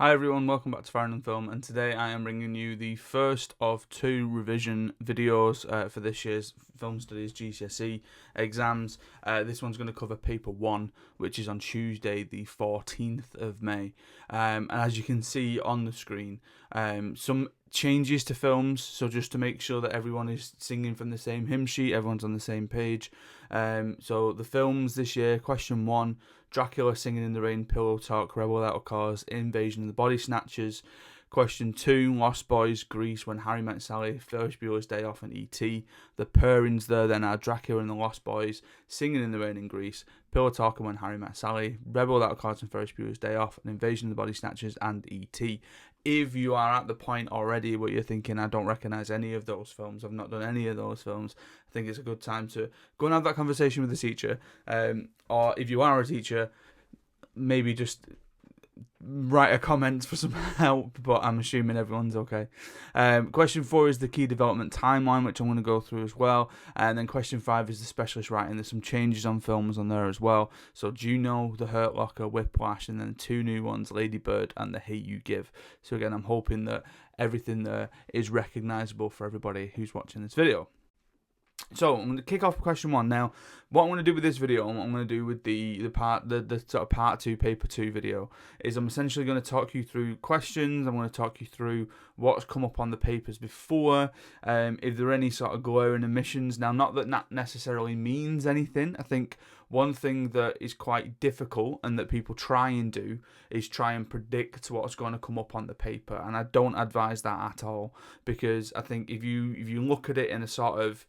Hi everyone, welcome back to Farrand Film, and today I am bringing you the first of two revision videos for this year's Film Studies GCSE exams. This one's going to cover paper 1, which is on Tuesday the 14th of May. And as you can see on the screen, some changes to films, so just to make sure that everyone is singing from the same hymn sheet, everyone's on the same page. So the films this year, question 1, Dracula, Singing in the Rain, Pillow Talk, Rebel Without a Cause, Invasion of the Body Snatchers. Question 2, Lost Boys, Grease, When Harry Met Sally, Ferris Bueller's Day Off, and E.T. The pairings there then are Dracula and the Lost Boys, Singing in the Rain and Grease, Pillow Talk and When Harry Met Sally, Rebel Without a Cause and Ferris Bueller's Day Off, and Invasion of the Body Snatchers and E.T. If you are at the point already where you're thinking, I don't recognise any of those films, I've not done any of those films, I think it's a good time to go and have that conversation with the teacher. Or if you are a teacher, maybe just write a comment for some help, but I'm assuming everyone's okay. Question 4 is the key development timeline, which I'm going to go through as well. And then question 5 is the specialist writing. There's some changes on films on there as well. So Juno, The Hurt Locker, Whiplash, and then 2 new ones, Lady Bird and The Hate You Give. So again, I'm hoping that everything there is recognisable for everybody who's watching this video. So I'm going to kick off question 1 now. What I'm going to do with this video, and what I'm going to do with the sort of part 2, paper 2 video, is I'm essentially going to talk you through questions. I'm going to talk you through what's come up on the papers before, if there are any sort of glaring omissions. Now, not that that necessarily means anything. I think one thing that is quite difficult and that people try and do is try and predict what's going to come up on the paper, and I don't advise that at all, because I think if you look at it in a sort of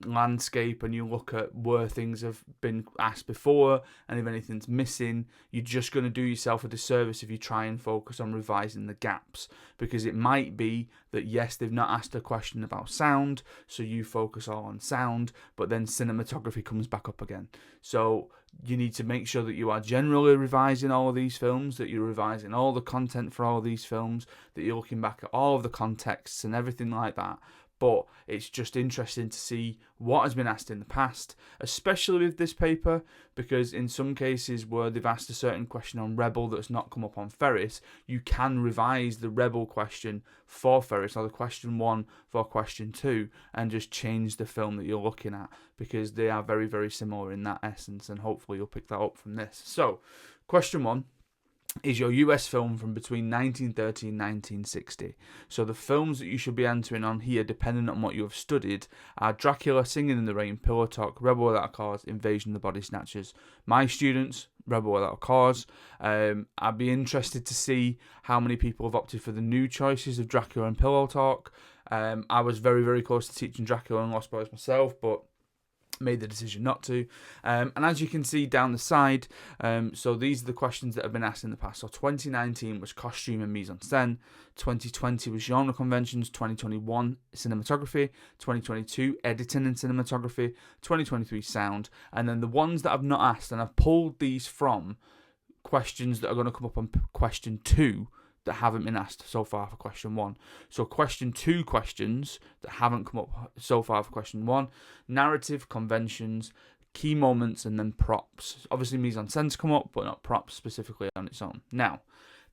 landscape and you look at where things have been asked before and if anything's missing, you're just going to do yourself a disservice if you try and focus on revising the gaps, because it might be that yes, they've not asked a question about sound, so you focus all on sound, but then cinematography comes back up again. So you need to make sure that you are generally revising all of these films, that you're revising all the content for all of these films, that you're looking back at all of the contexts and everything like that. But it's just interesting to see what has been asked in the past, especially with this paper, because in some cases where they've asked a certain question on Rebel that's not come up on Ferris, you can revise the Rebel question for Ferris, or the question 1 for question 2, and just change the film that you're looking at, because they are very, very similar in that essence, and hopefully you'll pick that up from this. So, question 1 is your US film from between 1930 and 1960. So the films that you should be answering on here, depending on what you have studied, are Dracula, Singing in the Rain, Pillow Talk, Rebel Without a Cause, Invasion of the Body Snatchers. My students, Rebel Without a Cause. I'd be interested to see how many people have opted for the new choices of Dracula and Pillow Talk. I was very, very close to teaching Dracula and Lost Boys myself, but made the decision not to. And as you can see down the side, so these are the questions that have been asked in the past. So 2019 was costume and mise-en-scène, 2020 was genre conventions, 2021 cinematography, 2022 editing and cinematography, 2023 sound, and then the ones that I've not asked, and I've pulled these from questions that are going to come up on question 2 that haven't been asked so far for question 1. So question 2 questions that haven't come up so far for question 1, narrative, conventions, key moments, and then props. Obviously mise-en-scene's come up, but not props specifically on its own. Now,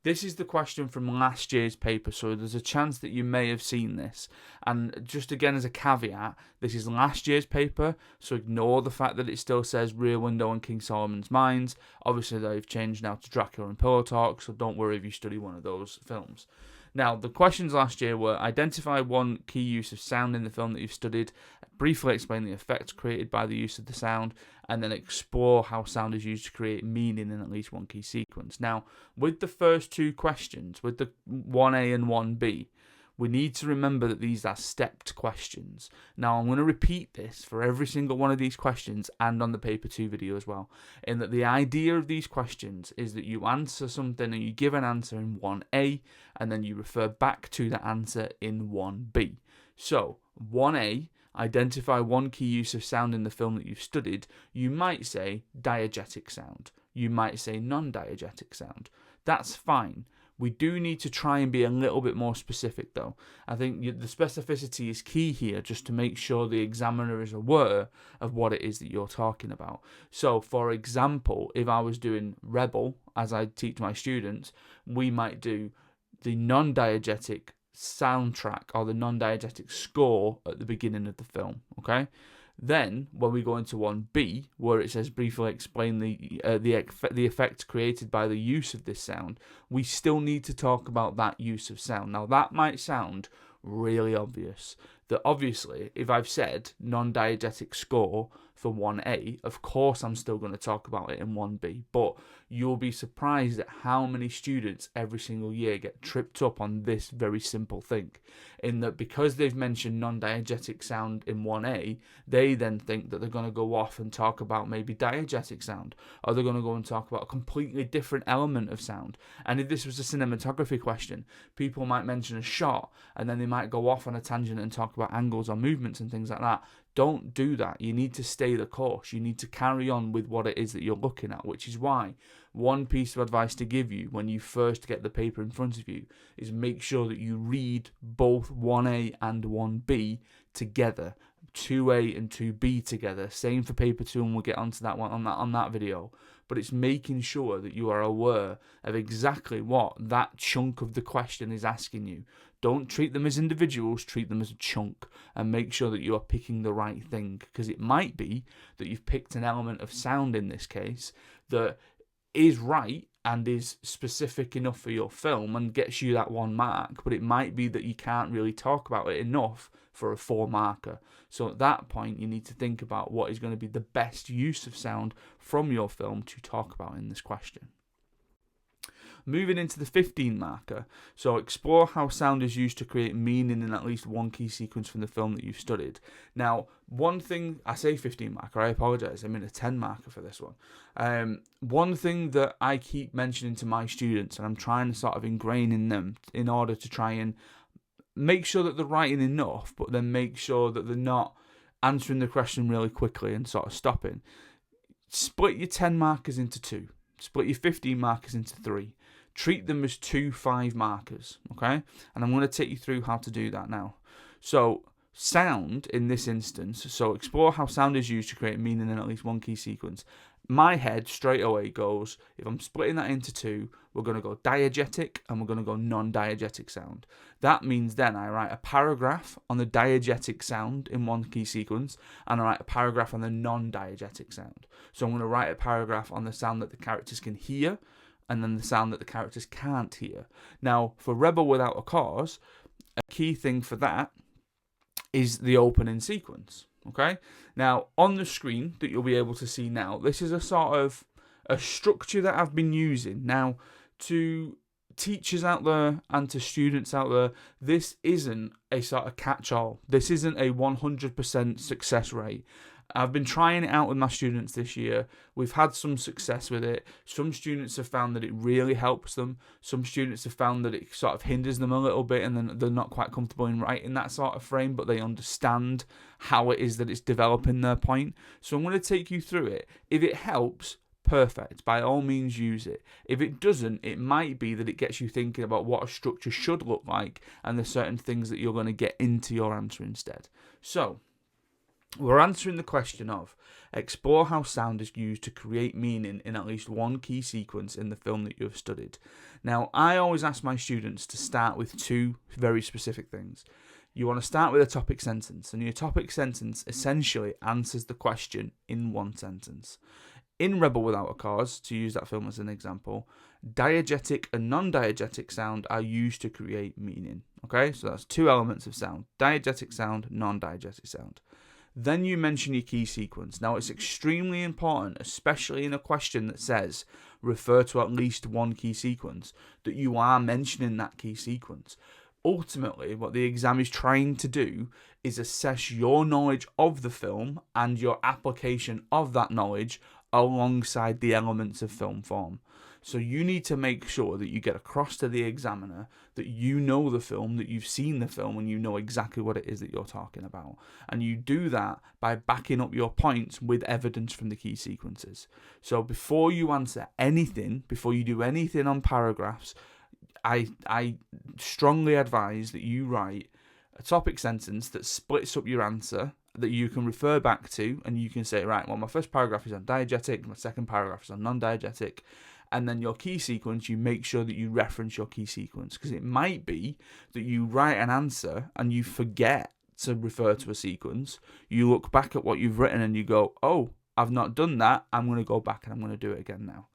this is the question from last year's paper, so there's a chance that you may have seen this. And just again as a caveat, this is last year's paper, so ignore the fact that it still says Rear Window and King Solomon's Mines. Obviously they've changed now to Dracula and Pillow Talk, so don't worry if you study one of those films. Now, the questions last year were identify one key use of sound in the film that you've studied, briefly explain the effects created by the use of the sound, and then explore how sound is used to create meaning in at least one key sequence. Now, with the first 2 questions, with the 1A and 1B, we need to remember that these are stepped questions. Now, I'm going to repeat this for every single one of these questions and on the paper 2 video as well, in that the idea of these questions is that you answer something and you give an answer in 1A, and then you refer back to that answer in 1B. So, 1A, identify one key use of sound in the film that you've studied. You might say diegetic sound. You might say non-diegetic sound. That's fine. We do need to try and be a little bit more specific though. I think the specificity is key here, just to make sure the examiner is aware of what it is that you're talking about. So for example, if I was doing Rebel, as I teach my students, we might do the non-diegetic soundtrack or the non-diegetic score at the beginning of the film, okay? Then, when we go into 1B, where it says briefly explain the effect created by the use of this sound, we still need to talk about that use of sound. Now, that might sound really obvious. That obviously, if I've said non-diegetic score for 1A, of course I'm still going to talk about it in 1B, but you'll be surprised at how many students every single year get tripped up on this very simple thing. In that because they've mentioned non-diegetic sound in 1A, they then think that they're going to go off and talk about maybe diegetic sound, or they're going to go and talk about a completely different element of sound. And if this was a cinematography question, people might mention a shot, and then they might go off on a tangent and talk about angles or movements and things like that. Don't do that. You need to stay the course. You need to carry on with what it is that you're looking at, which is why one piece of advice to give you when you first get the paper in front of you is make sure that you read both 1A and 1B together, 2A and 2B together. Same for paper 2, and we'll get onto that one on that video. But it's making sure that you are aware of exactly what that chunk of the question is asking you. Don't treat them as individuals, treat them as a chunk, and make sure that you are picking the right thing, because it might be that you've picked an element of sound in this case that is right and is specific enough for your film and gets you that 1 mark, but it might be that you can't really talk about it enough for a 4 marker. So at that point, you need to think about what is going to be the best use of sound from your film to talk about in this question. Moving into the 15 marker, so explore how sound is used to create meaning in at least one key sequence from the film that you've studied. Now, one thing, I say 15 marker, I apologise, I mean a 10 marker for this one. One thing that I keep mentioning to my students, and I'm trying to sort of ingrain in them in order to try and make sure that they're writing enough, but then make sure that they're not answering the question really quickly and sort of stopping. Split your 10 markers into 2. Split your 15 markers into 3. Treat them as 2 5 markers, okay? And I'm going to take you through how to do that now. So, sound in this instance, so explore how sound is used to create meaning in at least one key sequence. My head straight away goes, if I'm splitting that into 2, we're going to go diegetic and we're going to go non-diegetic sound. That means then I write a paragraph on the diegetic sound in one key sequence, and I write a paragraph on the non-diegetic sound. So I'm going to write a paragraph on the sound that the characters can hear, and then the sound that the characters can't hear. Now, for Rebel Without a Cause, a key thing for that is the opening sequence, okay? Now, on the screen that you'll be able to see now, this is a sort of a structure that I've been using. Now, to teachers out there and to students out there, this isn't a sort of catch-all. This isn't a 100% success rate. I've been trying it out with my students this year. We've had some success with it. Some students have found that it really helps them. Some students have found that it sort of hinders them a little bit, and then they're not quite comfortable in writing that sort of frame, but they understand how it is that it's developing their point. So I'm going to take you through it. If it helps, perfect. By all means, use it. If it doesn't, it might be that it gets you thinking about what a structure should look like, and the certain things that you're going to get into your answer instead. So, we're answering the question of explore how sound is used to create meaning in at least one key sequence in the film that you have studied. Now, I always ask my students to start with 2 very specific things. You want to start with a topic sentence, and your topic sentence essentially answers the question in 1 sentence. In Rebel Without a Cause, to use that film as an example, diegetic and non-diegetic sound are used to create meaning. Okay, so that's 2 elements of sound: diegetic sound, non-diegetic sound. Then you mention your key sequence. Now, it's extremely important, especially in a question that says refer to at least one key sequence, that you are mentioning that key sequence. Ultimately, what the exam is trying to do is assess your knowledge of the film and your application of that knowledge alongside the elements of film form. So you need to make sure that you get across to the examiner that you know the film, that you've seen the film, and you know exactly what it is that you're talking about. And you do that by backing up your points with evidence from the key sequences. So before you answer anything, before you do anything on paragraphs, I strongly advise that you write a topic sentence that splits up your answer, that you can refer back to, and you can say, right, well, my first paragraph is on diegetic, my second paragraph is on non-diegetic. and then your key sequence, you make sure that you reference your key sequence, because it might be that you write an answer and you forget to refer to a sequence. You look back at what you've written and you go, oh, I've not done that. I'm going to go back and I'm going to do it again now.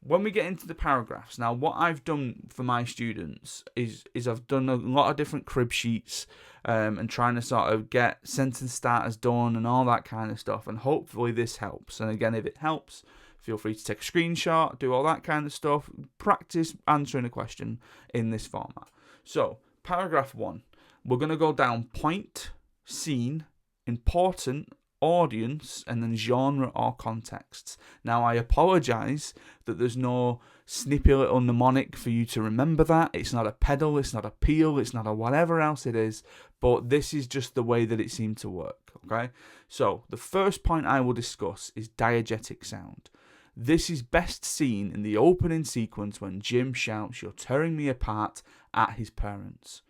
When we get into the paragraphs, now what I've done for my students is I've done a lot of different crib sheets and trying to sort of get sentence starters done and all that kind of stuff, and hopefully this helps. And again, if it helps, feel free to take a screenshot, do all that kind of stuff, practice answering a question in this format. So, paragraph 1, we're going to go down point, scene, important, audience, and then genre or context. Now, I apologise that there's no snippy little mnemonic for you to remember that. It's not a pedal, it's not a peel, it's not a whatever else it is, but this is just the way that it seemed to work, okay? So, the first point I will discuss is diegetic sound. This is best seen in the opening sequence when Jim shouts, "You're tearing me apart," at his parents.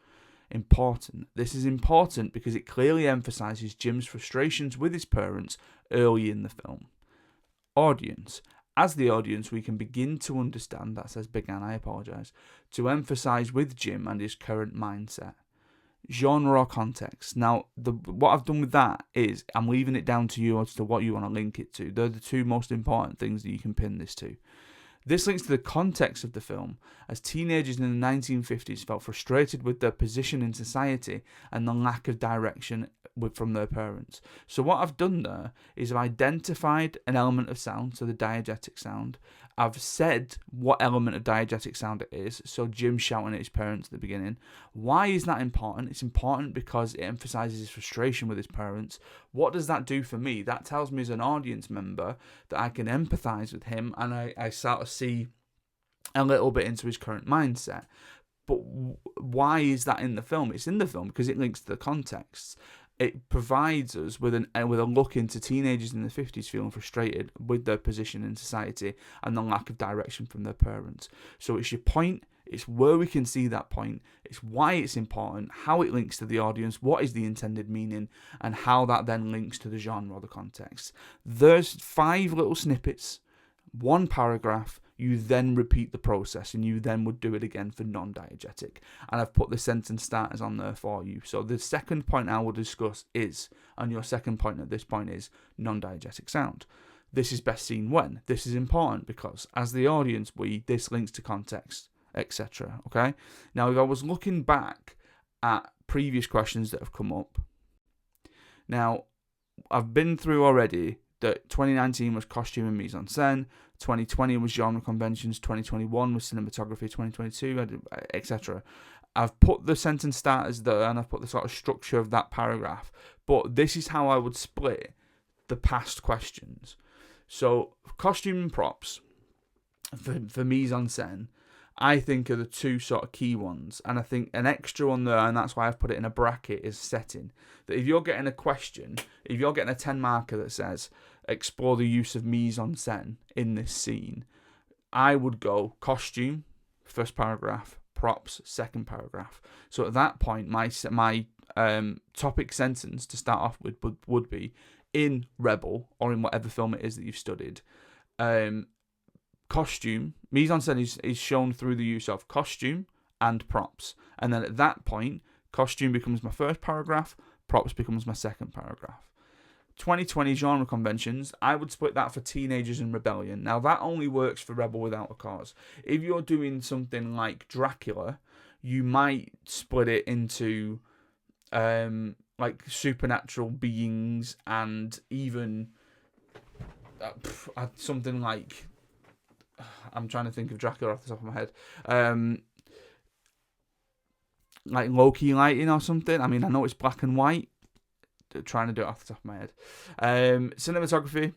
Important. This is important because it clearly emphasises Jim's frustrations with his parents early in the film. Audience. As the audience, we can begin to understand, that says began, I apologise, to emphasise with Jim and his current mindset. Genre or context. Now, what I've done with that is I'm leaving it down to you as to what you want to link it to. They're the two most important things that you can pin this to. This links to the context of the film, as teenagers in the 1950s felt frustrated with their position in society and the lack of direction from their parents. So what I've done there is I've identified an element of sound, so the diegetic sound. I've said what element of diegetic sound it is, so Jim shouting at his parents at the beginning. Why is that important? It's important because it emphasises his frustration with his parents. What does that do for me? That tells me as an audience member that I can empathise with him, and I sort of see a little bit into his current mindset. But why is that in the film? It's in the film because it links to the context. It provides us with a look into teenagers in the 50s feeling frustrated with their position in society and the lack of direction from their parents. So it's your point, it's where we can see that point, it's why it's important, how it links to the audience, what is the intended meaning, and how that then links to the genre or the context. There's 5 little snippets, 1 paragraph. You then repeat the process, and you then would do it again for non-diegetic. And I've put the sentence starters on there for you. So the second point I will discuss is, and your second point at this point is, non-diegetic sound. This is best seen when. This is important because, as the audience, this links to context, etc. Okay? Now, if I was looking back at previous questions that have come up, now, I've been through already that 2019 was costume and mise en scène, 2020 was genre conventions, 2021 was cinematography, 2022, etc. I've put the sentence starters there and I've put the sort of structure of that paragraph, but this is how I would split the past questions. So, costume and props for mise en scène, I think are the 2 sort of key ones, and I think an extra one there, and that's why I've put it in a bracket, is setting. That if you're getting a question, if you're getting a 10 marker that says explore the use of mise en scène in this scene, I would go costume, first paragraph, props, second paragraph. So at that point, my topic sentence to start off with would be in Rebel or in whatever film it is that you've studied. Costume, mise en scène is shown through the use of costume and props. And then at that point, costume becomes my first paragraph, props becomes my second paragraph. 2020 genre conventions, I would split that for teenagers and rebellion. Now, that only works for Rebel Without a Cause. If you're doing something like Dracula, you might split it into like supernatural beings and even something like, I'm trying to think of Dracula off the top of my head. Like Loki lighting or something. I mean, I know it's black and white. Trying to do it off the top of my head. Cinematography,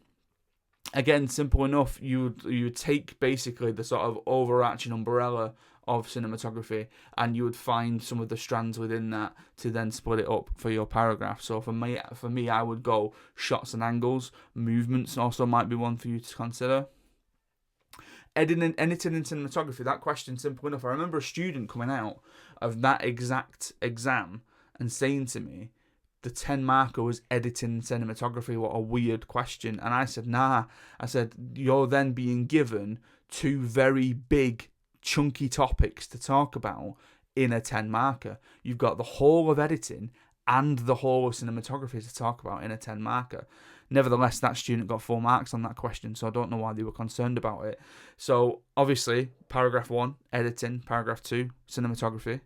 again, simple enough. You would take basically the sort of overarching umbrella of cinematography, and you would find some of the strands within that to then split it up for your paragraph. So for me, I would go shots and angles. Movements also might be one for you to consider. Editing in cinematography, that question, simple enough. I remember a student coming out of that exact exam and saying to me, the 10 marker was editing cinematography. What a weird question. And I said, nah. I said, you're then being given two very big, chunky topics to talk about in a 10 marker. You've got the whole of editing and the whole of cinematography to talk about in a 10 marker. Nevertheless, that student got 4 marks on that question, so I don't know why they were concerned about it. So obviously, paragraph 1, editing, paragraph 2, cinematography.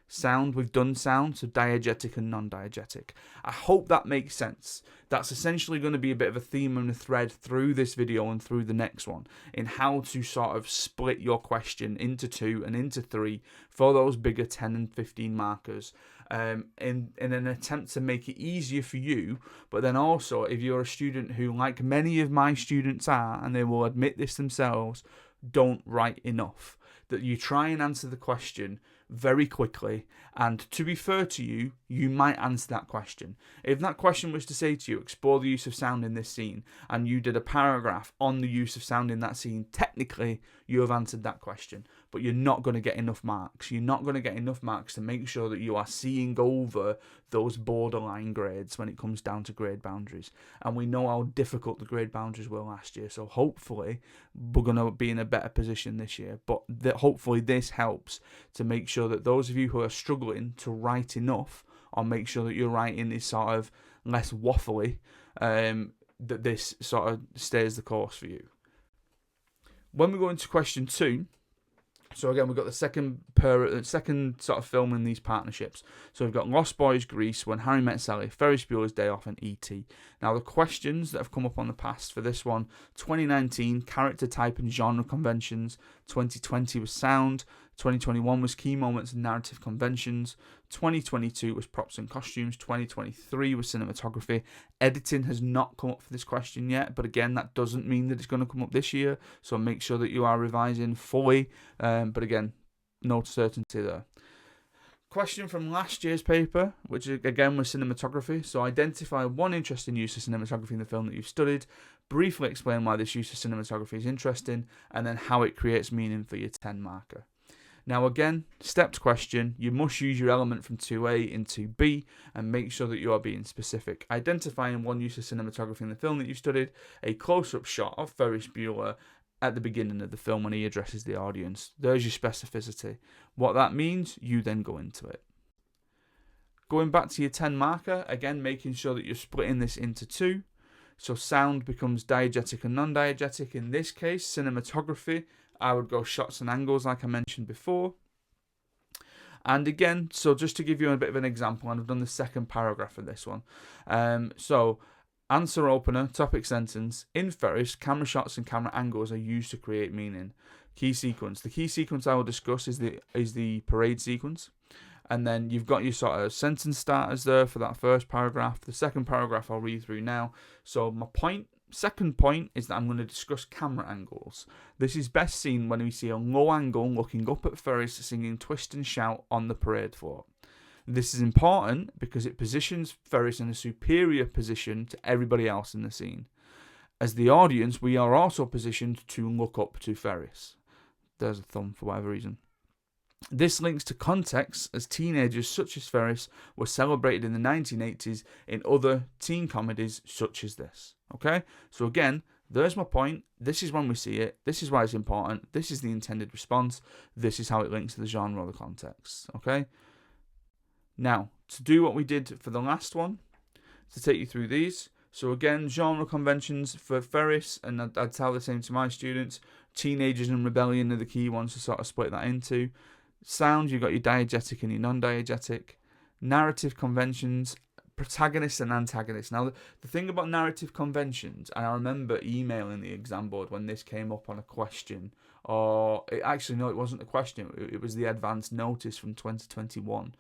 Sound, we've done sound, so diegetic and non-diegetic. I hope that makes sense. That's essentially going to be a bit of a theme and a thread through this video and through the next one, in how to sort of split your question into 2 and into 3 for those bigger 10 and 15 markers, in an attempt to make it easier for you. But then also, if you're a student who, like many of my students are, and they will admit this themselves, don't write enough, that you try and answer the question very quickly, and to be fair to you, you might answer that question. If that question was to say to you, explore the use of sound in this scene, and you did a paragraph on the use of sound in that scene, technically you have answered that question, but you're not going to get enough marks. You're not going to get enough marks to make sure that you are seeing over those borderline grades when it comes down to grade boundaries. And we know how difficult the grade boundaries were last year, so hopefully we're going to be in a better position this year. But hopefully this helps to make sure that those of you who are struggling to write enough, or make sure that your writing is sort of less waffly, that this sort of stays the course for you. When we go into question 2, so again, we've got the second sort of film in these partnerships. So we've got Lost Boys, Grease, When Harry Met Sally, Ferris Bueller's Day Off, and E.T. Now, the questions that have come up on the past for this one: 2019, character type and genre conventions. 2020 was sound. 2021 was key moments and narrative conventions. 2022 was props and costumes. 2023 was cinematography. Editing has not come up for this question yet, but again, that doesn't mean that it's going to come up this year, so make sure that you are revising fully, but again, no certainty there. Question from last year's paper, which again was cinematography. So identify one interesting use of cinematography in the film that you've studied, briefly explain why this use of cinematography is interesting, and then how it creates meaning for your 10 marker. Now again, stepped question, you must use your element from 2A in 2B and make sure that you are being specific. Identifying one use of cinematography in the film that you've studied, a close-up shot of Ferris Bueller at the beginning of the film when he addresses the audience. There's your specificity. What that means, you then go into it. Going back to your 10 marker, again, making sure that you're splitting this into 2. So sound becomes diegetic and non-diegetic. In this case, cinematography, I would go shots and angles like I mentioned before. And again, so just to give you a bit of an example, and I've done the second paragraph of this one. So answer opener, topic sentence. In Ferris, camera shots and camera angles are used to create meaning. Key sequence. The key sequence I will discuss is the parade sequence. And then you've got your sort of sentence starters there for that first paragraph. The second paragraph I'll read through now. So my second point is that I'm going to discuss camera angles. This is best seen when we see a low angle looking up at Ferris singing Twist and Shout on the parade floor. This is important because it positions Ferris in a superior position to everybody else in the scene. As the audience, we are also positioned to look up to Ferris. There's a thumb for whatever reason. This links to context as teenagers such as Ferris were celebrated in the 1980s in other teen comedies such as this. Okay? So again, there's my point. This is when we see it. This is why it's important. This is the intended response. This is how it links to the genre or the context. Okay? Now, to do what we did for the last one, to take you through these. So again, genre conventions for Ferris, and I'd tell the same to my students. Teenagers and rebellion are the key ones to sort of split that into. Sound, you've got your diegetic and your non-diegetic. Narrative conventions, protagonists and antagonists. Now, the thing about narrative conventions, and I remember emailing the exam board when this came up on a question, it wasn't a question, it was the advanced notice from 2021,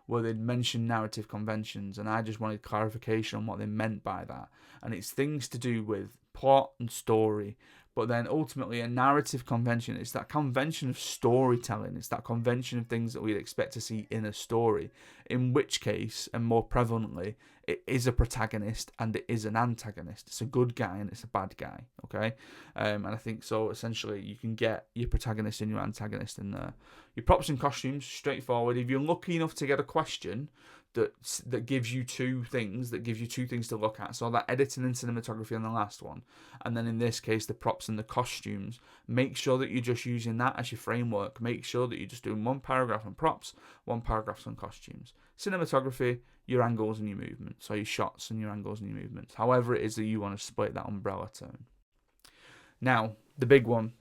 where they'd mentioned narrative conventions, and I just wanted clarification on what they meant by that. And it's things to do with plot and story. But then ultimately a narrative convention, it's that convention of storytelling. It's that convention of things that we'd expect to see in a story. In which case, and more prevalently, it is a protagonist and it is an antagonist. It's a good guy and it's a bad guy, okay? And I think so essentially you can get your protagonist and your antagonist in there. Your props and costumes, straightforward. If you're lucky enough to get a question that gives you two things, to look at. So that editing and cinematography on the last one, and then in this case the props and the costumes. Make sure that you're just using that as your framework. Make sure that you're just doing one paragraph on props, one paragraph on costumes. Cinematography, your angles and your movements, so your shots and your angles and your movements. However it is that you want to split that umbrella term. Now, the big one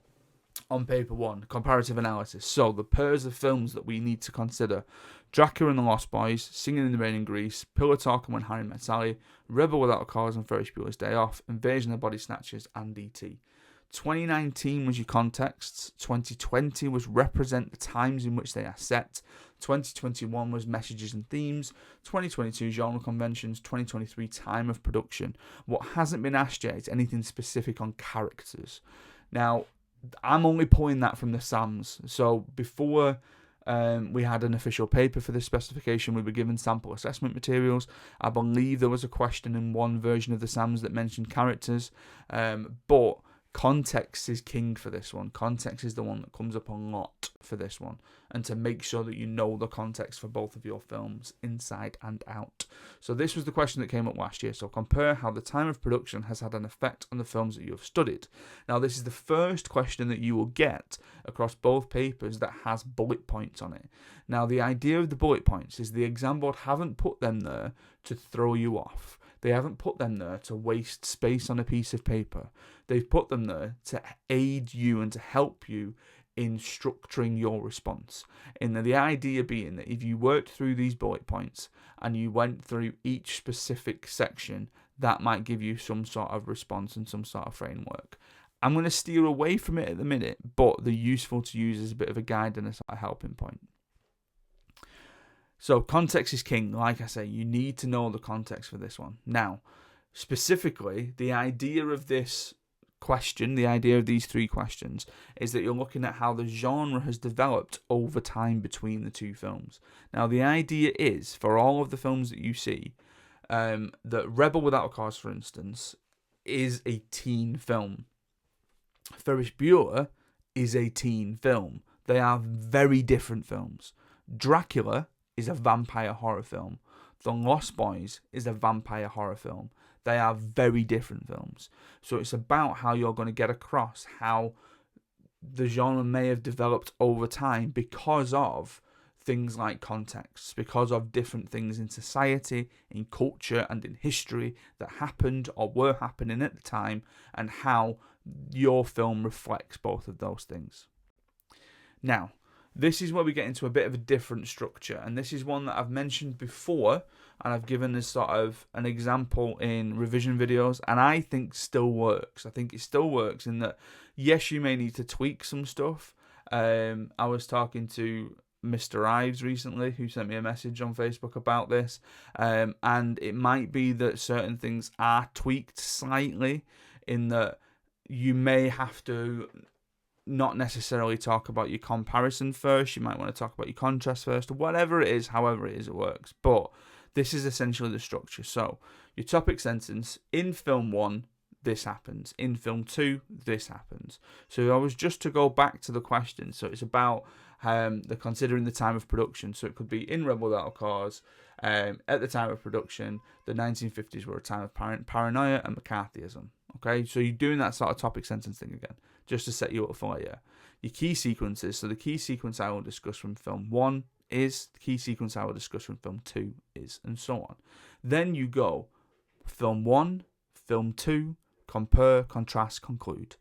on paper one, comparative analysis. So the pairs of films that we need to consider: Dracula and the Lost Boys, Singing in the Rain in Greece, Pillow Talk and When Harry Met Sally, Rebel Without a Cause and Ferris Bueller's Day Off, Invasion of the Body Snatchers and E.T. 2019 was your contexts, 2020 was represent the times in which they are set, 2021 was messages and themes, 2022 genre conventions, 2023 time of production. What hasn't been asked yet is anything specific on characters. Now, I'm only pulling that from the SAMs. So before we had an official paper for this specification, we were given sample assessment materials. I believe there was a question in one version of the SAMs that mentioned characters, but context is king for this one. Context is the one that comes up a lot for this one, and to make sure that you know the context for both of your films inside and out. So this was the question that came up last year. So compare how the time of production has had an effect on the films that you have studied. Now this is the first question that you will get across both papers that has bullet points on it. Now the idea of the bullet points is the exam board haven't put them there to throw you off. They haven't put them there to waste space on a piece of paper. They've put them there to aid you and to help you in structuring your response. And the idea being that if you worked through these bullet points and you went through each specific section, that might give you some sort of response and some sort of framework. I'm going to steer away from it at the minute, but they're useful to use as a bit of a guide and a sort of helping point. So context is king. Like I say, you need to know the context for this one. Now, specifically, the idea of this question, the idea of these three questions, is that you're looking at how the genre has developed over time between the two films. Now, the idea is, for all of the films that you see, that Rebel Without a Cause, for instance, is a teen film. Ferris Bueller is a teen film. They are very different films. Dracula is a vampire horror film. The Lost Boys is a vampire horror film. They are very different films. So it's about how you're going to get across how the genre may have developed over time because of things like context, because of different things in society, in culture, and in history that happened or were happening at the time, and how your film reflects both of those things. Now, this is where we get into a bit of a different structure, and this is one that I've mentioned before, and I've given as sort of an example in revision videos, and I think still works. I think it still works in that, yes, you may need to tweak some stuff. I was talking to Mr. Ives recently, who sent me a message on Facebook about this, and it might be that certain things are tweaked slightly, in that you may have to not necessarily talk about your comparison first. You might want to talk about your contrast first, or whatever it is, however it is, it works. But this is essentially the structure. So your topic sentence: in film 1, this happens. In film 2, this happens. So I was just to go back to the question. So it's about the considering the time of production. So it could be in Rebel Without a Cause. At the time of production, the 1950s were a time of paranoia and McCarthyism. Okay, so you're doing that sort of topic sentence thing again, just to set you up for later. Your key sequences. So the key sequence I will discuss from film 1 is, the key sequence I will discuss from film 2 is, and so on. Then you go film 1, film 2, compare, contrast, conclude.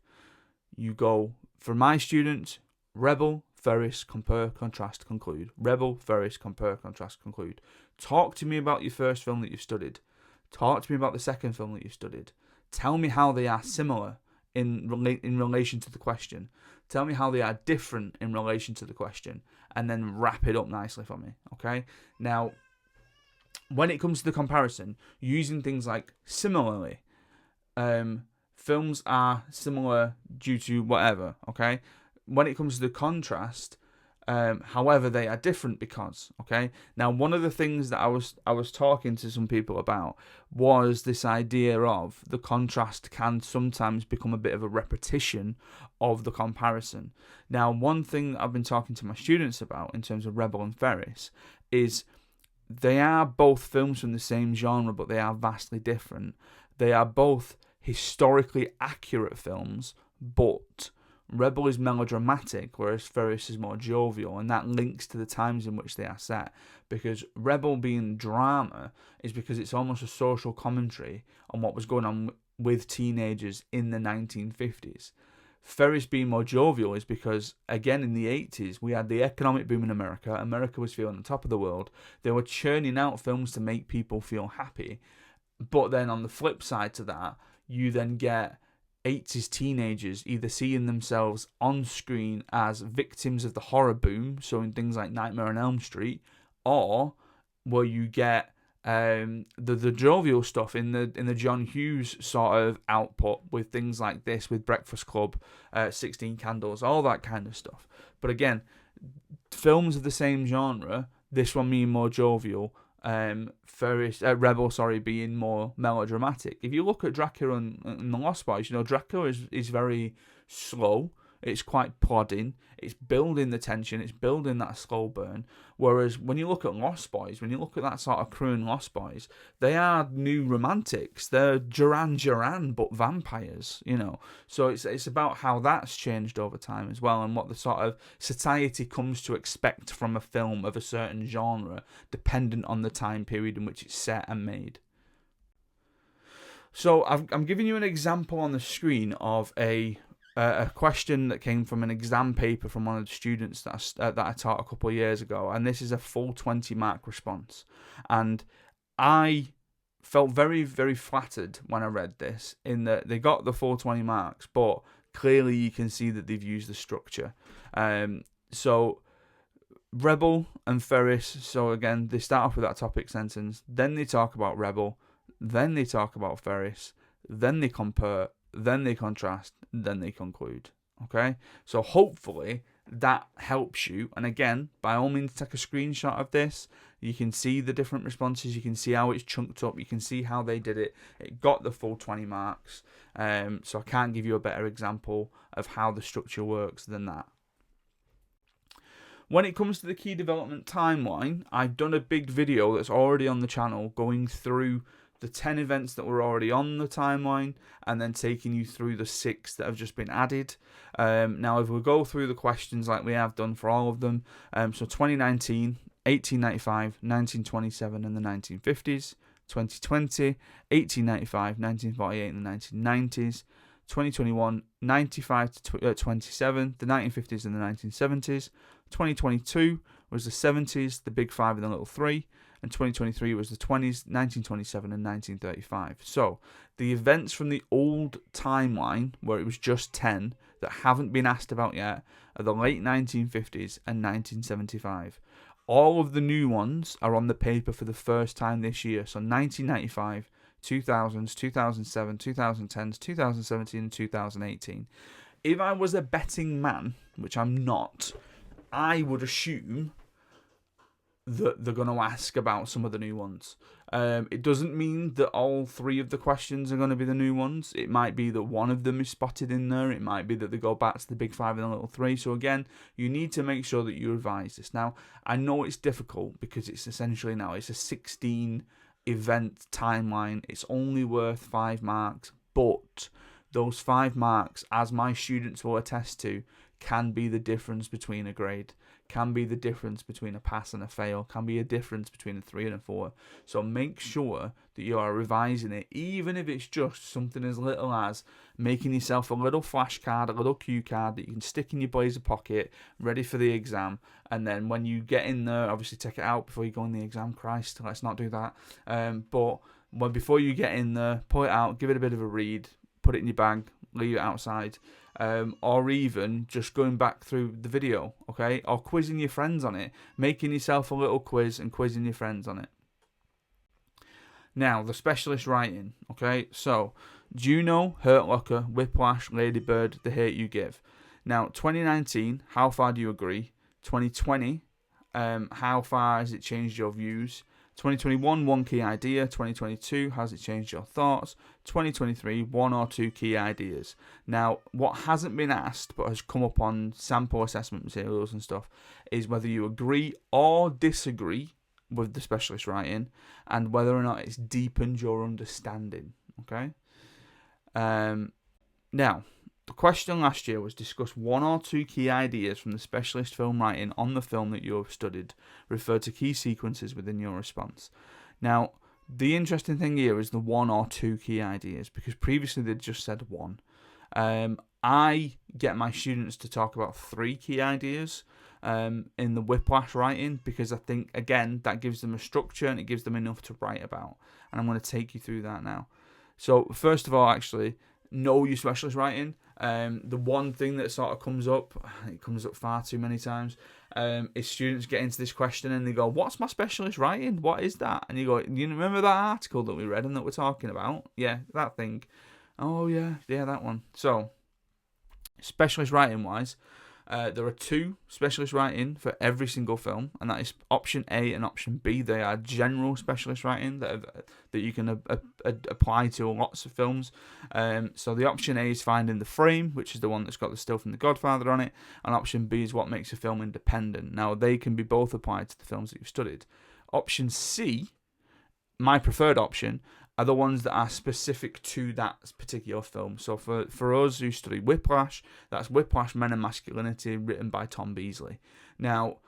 You go, for my students, Rebel, Ferris, compare, contrast, conclude. Rebel, Ferris, compare, contrast, conclude. Talk to me about your first film that you've studied. Talk to me about the second film that you've studied. Tell me how they are similar in relation to the question. Tell me how they are different in relation to the question. And then wrap it up nicely for me, okay? Now, when it comes to the comparison, using things like similarly, films are similar due to whatever, okay? When it comes to the contrast, however, they are different because, okay? Now, one of the things that I was talking to some people about was this idea of the contrast can sometimes become a bit of a repetition of the comparison. Now, one thing that I've been talking to my students about in terms of Rebel and Ferris is they are both films from the same genre, but they are vastly different. They are both historically accurate films, but Rebel is melodramatic, whereas Ferris is more jovial, and that links to the times in which they are set. Because Rebel being drama is because it's almost a social commentary on what was going on with teenagers in the 1950s. Ferris being more jovial is because, again, in the 80s, we had the economic boom in America. America was feeling on top of the world. They were churning out films to make people feel happy. But then on the flip side to that, you then get 80s teenagers either seeing themselves on screen as victims of the horror boom, so in things like Nightmare on Elm Street, or where you get the jovial stuff in the John Hughes sort of output with things like this, with Breakfast Club, 16 Candles, all that kind of stuff. But again, films of the same genre, this one being more jovial, Rebel, being more melodramatic. If you look at Dracula and the Lost Boys, Dracula is very slow. It's quite plodding. It's building the tension. It's building that slow burn. Whereas when you look at Lost Boys, when you look at that sort of crew in Lost Boys, they are new romantics. They're Duran but vampires, So it's about how that's changed over time as well, and what the sort of society comes to expect from a film of a certain genre, dependent on the time period in which it's set and made. So I'm giving you an example on the screen of a question that came from an exam paper from one of the students that I taught a couple of years ago, and this is a full 20-mark response. And I felt very, very flattered when I read this, in that they got the full 20 marks, but clearly you can see that they've used the structure. So Rebel and Ferris, so again, they start off with that topic sentence, then they talk about Rebel, then they talk about Ferris, then they compare, then they contrast, then they conclude. Okay? So hopefully that helps you. And again, by all means, take a screenshot of this. You can see the different responses. You can see how it's chunked up. You can see how they did it. It got the full 20 marks. So I can't give you a better example of how the structure works than that. When it comes to the key development timeline, I've done a big video that's already on the channel going through the 10 events that were already on the timeline, and then taking you through the 6 that have just been added. Now, if we go through the questions like we have done for all of them, so 2019, 1895, 1927 and the 1950s, 2020, 1895, 1948 and the 1990s, 2021, 95 to 27, the 1950s and the 1970s, 2022 was the 70s, the big 5 and the little 3, and 2023 was the 20s, 1927 and 1935. So the events from the old timeline, where it was just 10 that haven't been asked about yet, are the late 1950s and 1975. All of the new ones are on the paper for the first time this year. So 1995, 2000s, 2007, 2010s, 2017 and 2018. If I was a betting man, which I'm not, I would assume that they're going to ask about some of the new ones. It doesn't mean that all 3 of the questions are going to be the new ones. It might be that one of them is spotted in there. It might be that they go back to the big 5 and the little 3. So again, you need to make sure that you revise this. Now, I know it's difficult because it's essentially now it's a 16 event timeline. It's only worth 5 marks, but those 5 marks, as my students will attest to, can be the difference between a grade, can be the difference between a pass and a fail, can be a difference between a 3 and a 4. So make sure that you are revising it, even if it's just something as little as making yourself a little flashcard, a little cue card that you can stick in your blazer pocket, ready for the exam. And then when you get in there, obviously take it out before you go in the exam. Christ, let's not do that. But before you get in there, pull it out, give it a bit of a read, put it in your bag, leave it outside. Or even just going back through the video, okay? Or quizzing your friends on it. Making yourself a little quiz and quizzing your friends on it. Now, the specialist writing, okay? So, Juno, Hurt Locker, Whiplash, Ladybird, The Hate You Give. Now, 2019, how far do you agree? 2020, how far has it changed your views? 2021, 1 key idea. 2022, has it changed your thoughts? 2023, 1 or 2 key ideas. Now, what hasn't been asked but has come up on sample assessment materials and stuff is whether you agree or disagree with the specialist writing, and whether or not it's deepened your understanding. Okay. Now, the question last year was discuss 1 or 2 key ideas from the specialist film writing on the film that you have studied. Refer to key sequences within your response. Now, the interesting thing here is the 1 or 2 key ideas, because previously they'd just said 1. I get my students to talk about 3 key ideas in the Whiplash writing, because I think, again, that gives them a structure and it gives them enough to write about. And I'm going to take you through that now. So, first of all, actually, know your specialist writing. The one thing that sort of comes up, it comes up far too many times, is students get into this question and they go, what's my specialist writing? What is that? And you go, you remember that article that we read and that we're talking about? Yeah, that thing. Oh, yeah, that one. So, specialist writing wise, there are 2 specialist writing for every single film, and that is option A and option B. They are general specialist writing that you can apply to lots of films. So the option A is finding the frame, which is the one that's got the still from The Godfather on it, and option B is what makes a film independent. Now, they can be both applied to the films that you've studied. Option C, my preferred option, are the ones that are specific to that particular film. So for us who study Whiplash, that's Whiplash, Men and Masculinity, written by Tom Beasley. Now,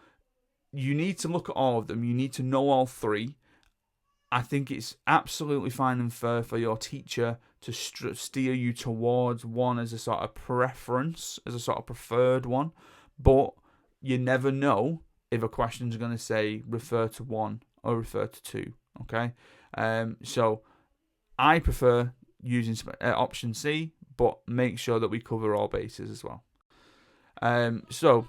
you need to look at all of them. You need to know all 3. I think it's absolutely fine and fair for your teacher to steer you towards one as a sort of preference, as a sort of preferred one. But you never know if a question's going to say refer to 1 or refer to 2. Okay? So I prefer using option C, but make sure that we cover all bases as well. So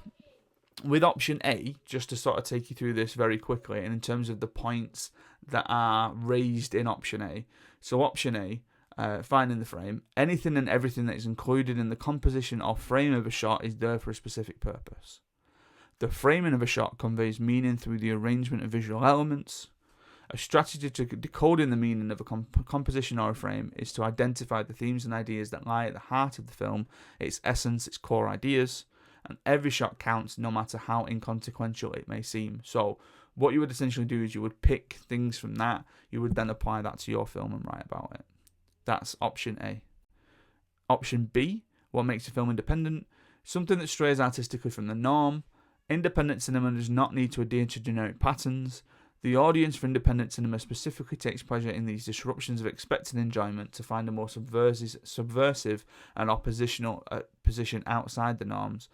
with option A, just to sort of take you through this very quickly, and in terms of the points that are raised in option A. So option A, finding the frame. Anything and everything that is included in the composition or frame of a shot is there for a specific purpose. The framing of a shot conveys meaning through the arrangement of visual elements. A strategy to decoding the meaning of a composition or a frame is to identify the themes and ideas that lie at the heart of the film, its essence, its core ideas, and every shot counts no matter how inconsequential it may seem. So what you would essentially do is you would pick things from that, you would then apply that to your film and write about it. That's option A. Option B, what makes a film independent? Something that strays artistically from the norm. Independent cinema does not need to adhere to generic patterns. The audience for independent cinema specifically takes pleasure in these disruptions of expected enjoyment to find a more subversive and oppositional position outside the norms,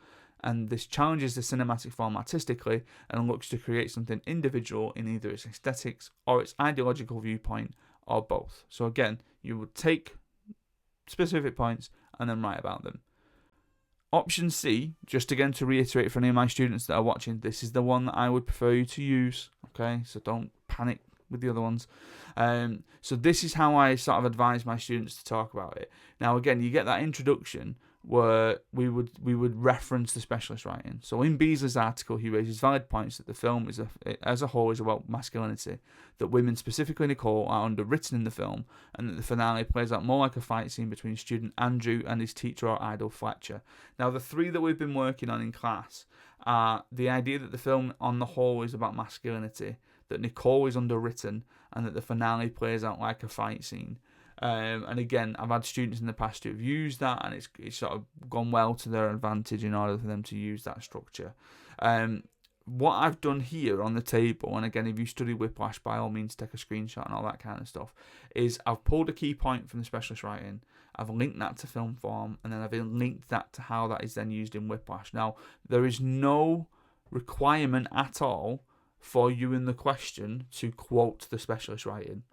and this challenges the cinematic form artistically and looks to create something individual in either its aesthetics or its ideological viewpoint, or both. So again, you would take specific points and then write about them. Option C, just again to reiterate for any of my students that are watching, this is the one that I would prefer you to use, okay? So don't panic with the other ones. So this is how I sort of advise my students to talk about it. Now, again, you get that introduction where we would reference the specialist writing. So in Beasley's article, he raises valid points that the film as a whole is about masculinity, that women, specifically Nicole, are underwritten in the film, and that the finale plays out more like a fight scene between student Andrew and his teacher or idol Fletcher. Now, the 3 that we've been working on in class are the idea that the film on the whole is about masculinity, that Nicole is underwritten, and that the finale plays out like a fight scene. And again, I've had students in the past who have used that, and it's sort of gone well to their advantage in order for them to use that structure. What I've done here on the table, and again, if you study Whiplash, by all means take a screenshot and all that kind of stuff, is I've pulled a key point from the specialist writing, I've linked that to film form, and then I've linked that to how that is then used in Whiplash. Now, there is no requirement at all for you in the question to quote the specialist writing.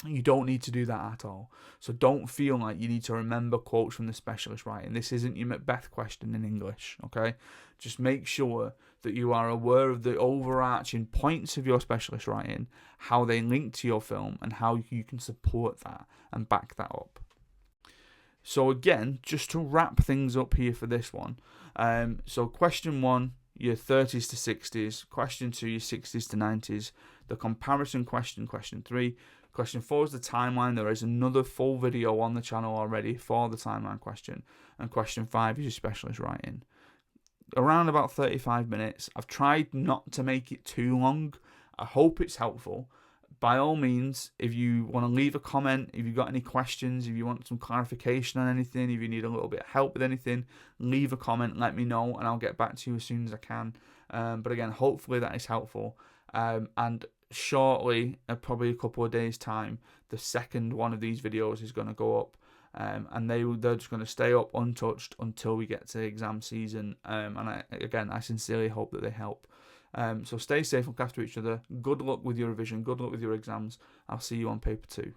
You don't need to do that at all. So don't feel like you need to remember quotes from the specialist writing. This isn't your Macbeth question in English, okay? Just make sure that you are aware of the overarching points of your specialist writing, how they link to your film, and how you can support that and back that up. So again, just to wrap things up here for this one. So question 1, your 30s to 60s. Question 2, your 60s to 90s. The comparison question, question 3. Question 4 is the timeline. There is another full video on the channel already for the timeline question. And question 5 is your specialist writing. Around about 35 minutes. I've tried not to make it too long. I hope it's helpful. By all means, if you want to leave a comment, if you've got any questions, if you want some clarification on anything, if you need a little bit of help with anything, leave a comment, let me know, and I'll get back to you as soon as I can. But again, hopefully that is helpful. And shortly, probably a couple of days' time, the second one of these videos is going to go up. And they're just going to stay up untouched until we get to exam season. And I sincerely hope that they help. So stay safe, look after each other. Good luck with your revision. Good luck with your exams. I'll see you on paper 2.